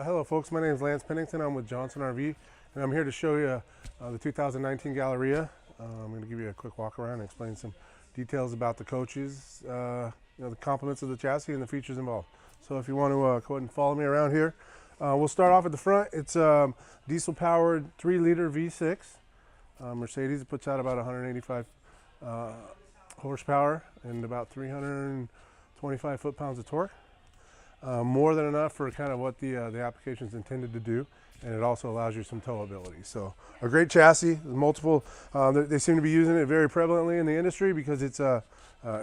Hello folks, my name is Lance Pennington. I'm with Johnson RV and I'm here to show you the 2019 Galleria. I'm going to give you a quick walk around and explain some details about the coaches, the complements of the chassis and the features involved. So if you want to go ahead and follow me around here. We'll start off at the front. It's diesel powered 3-liter V6 Mercedes. It puts out about 185 horsepower and about 325 foot-pounds of torque. More than enough for kind of what the application is intended to do, and it also allows you some towability. So a great chassis, multiple, they seem to be using it very prevalently in the industry because it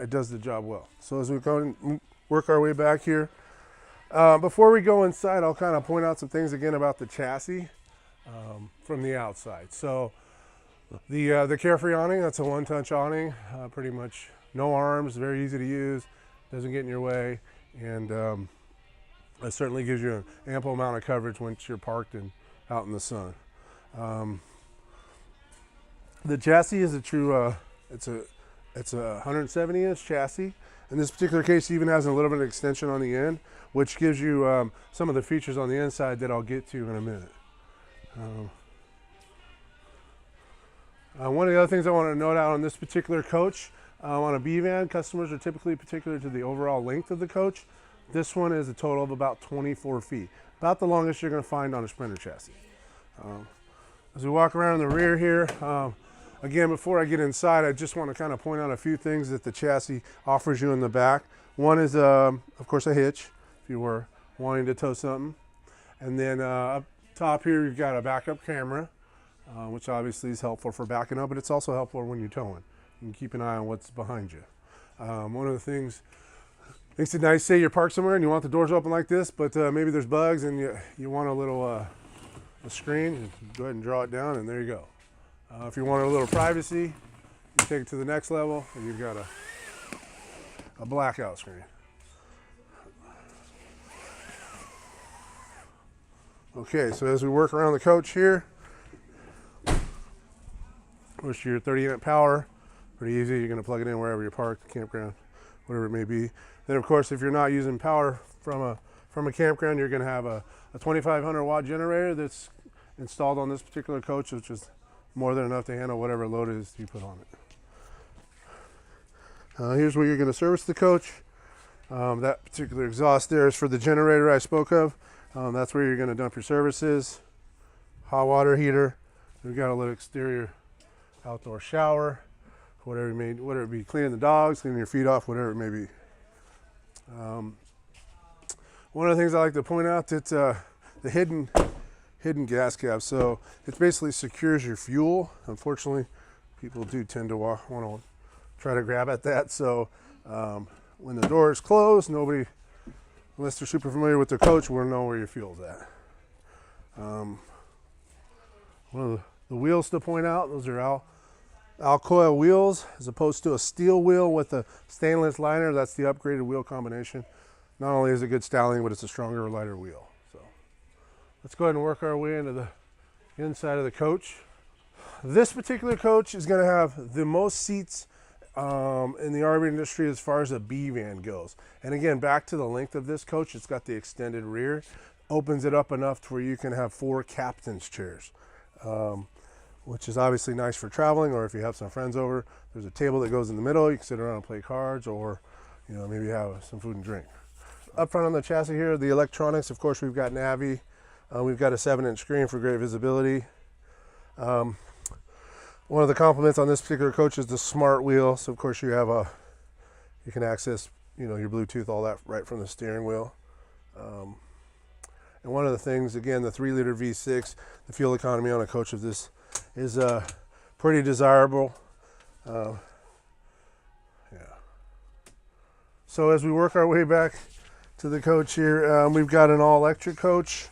does the job well. So as we go and work our way back here, before we go inside, I'll kind of point out some things again about the chassis from the outside. So the Carefree awning, that's a one-touch awning, pretty much no arms, very easy to use, doesn't get in your way, and it certainly gives you an ample amount of coverage once you're parked and out in the sun. The chassis is a true, it's a 170-inch chassis. In this particular case, it even has a little bit of extension on the end, which gives you some of the features on the inside that I'll get to in a minute. One of the other things I want to note out on this particular coach, on a B van, customers are typically particular to the overall length of the coach. This one is a total of about 24 feet, about the longest you're going to find on a Sprinter chassis. As we walk around in the rear here, again, before I get inside, I just want to kind of point out a few things that the chassis offers you in the back. One is, of course, a hitch, if you were wanting to tow something. And then up top here, you've got a backup camera, which obviously is helpful for backing up, but it's also helpful when you're towing. You can keep an eye on what's behind you. One of the things makes it nice, say you're parked somewhere and you want the doors open like this, but maybe there's bugs and you want a little a screen, go ahead and draw it down and there you go. If you want a little privacy, you take it to the next level and you've got a blackout screen. Okay, so as we work around the coach here, push your 30-amp power, pretty easy. You're going to plug it in wherever you're parked, campground, whatever it may be. Then of course, if you're not using power from a campground, you're going to have a 2500 watt generator that's installed on this particular coach, which is more than enough to handle whatever load it is you put on it. Here's where you're going to service the coach. That particular exhaust there is for the generator I spoke of. That's where you're going to dump your services. Hot water heater. We've got a little exterior outdoor shower. Whatever it be, cleaning the dogs, cleaning your feet off, whatever it may be. One of the things I like to point out that the hidden gas cap. So it basically secures your fuel. Unfortunately, people do tend to want to try to grab at that. So when the door is closed, nobody, unless they're super familiar with the coach, will know where your fuel's at. One of the wheels to point out, those are Alcoil wheels as opposed to a steel wheel with a stainless liner. That's the upgraded wheel combination. Not only is it good styling, but it's a stronger, lighter wheel. So let's go ahead and work our way into the inside of the coach. This particular coach is going to have the most seats in the RV industry as far as a B van goes. And again, back to the length of this coach, it's got the extended rear, opens it up enough to where you can have 4 captain's chairs. Which is obviously nice for traveling, or if you have some friends over, there's a table that goes in the middle. You can sit around and play cards, or maybe have some food and drink. Up front on the chassis here, the electronics, of course, we've got Navi. We've got a 7-inch screen for great visibility. One of the compliments on this particular coach is the smart wheel. So of course you have you can access your Bluetooth, all that right from the steering wheel. And one of the things, again, the 3-liter V6, the fuel economy on a coach of this is pretty desirable. Yeah. So as we work our way back to the coach here, we've got an all-electric coach,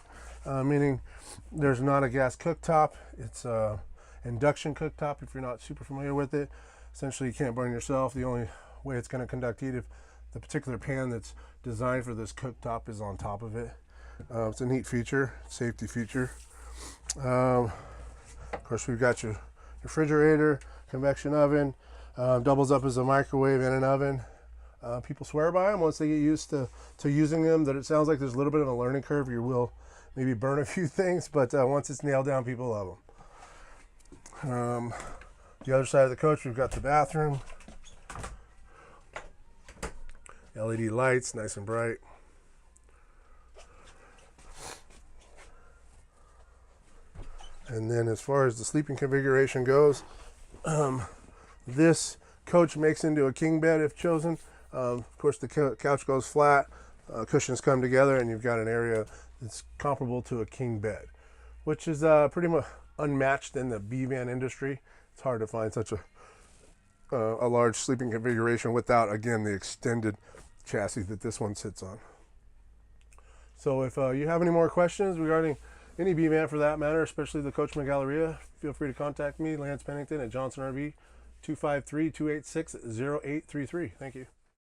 meaning there's not a gas cooktop. It's induction cooktop if you're not super familiar with it. Essentially, you can't burn yourself. The only way it's going to conduct heat if the particular pan that's designed for this cooktop is on top of it. It's a neat feature, safety feature. Of course, we've got your refrigerator, convection oven, doubles up as a microwave and an oven. People swear by them once they get used to using them, that it sounds like there's a little bit of a learning curve. You will maybe burn a few things, but once it's nailed down, people love them. The other side of the coach, we've got the bathroom. LED lights, nice and bright. And then as far as the sleeping configuration goes, this coach makes into a king bed if chosen. Of course, the couch goes flat, cushions come together, and you've got an area that's comparable to a king bed, which is pretty much unmatched in the B-van industry. It's hard to find such a large sleeping configuration without, again, the extended chassis that this one sits on. So if you have any more questions regarding any B-van for that matter, especially the Coachmen Galleria, feel free to contact me, Lance Pennington at Johnson RV, 253-286-0833. Thank you.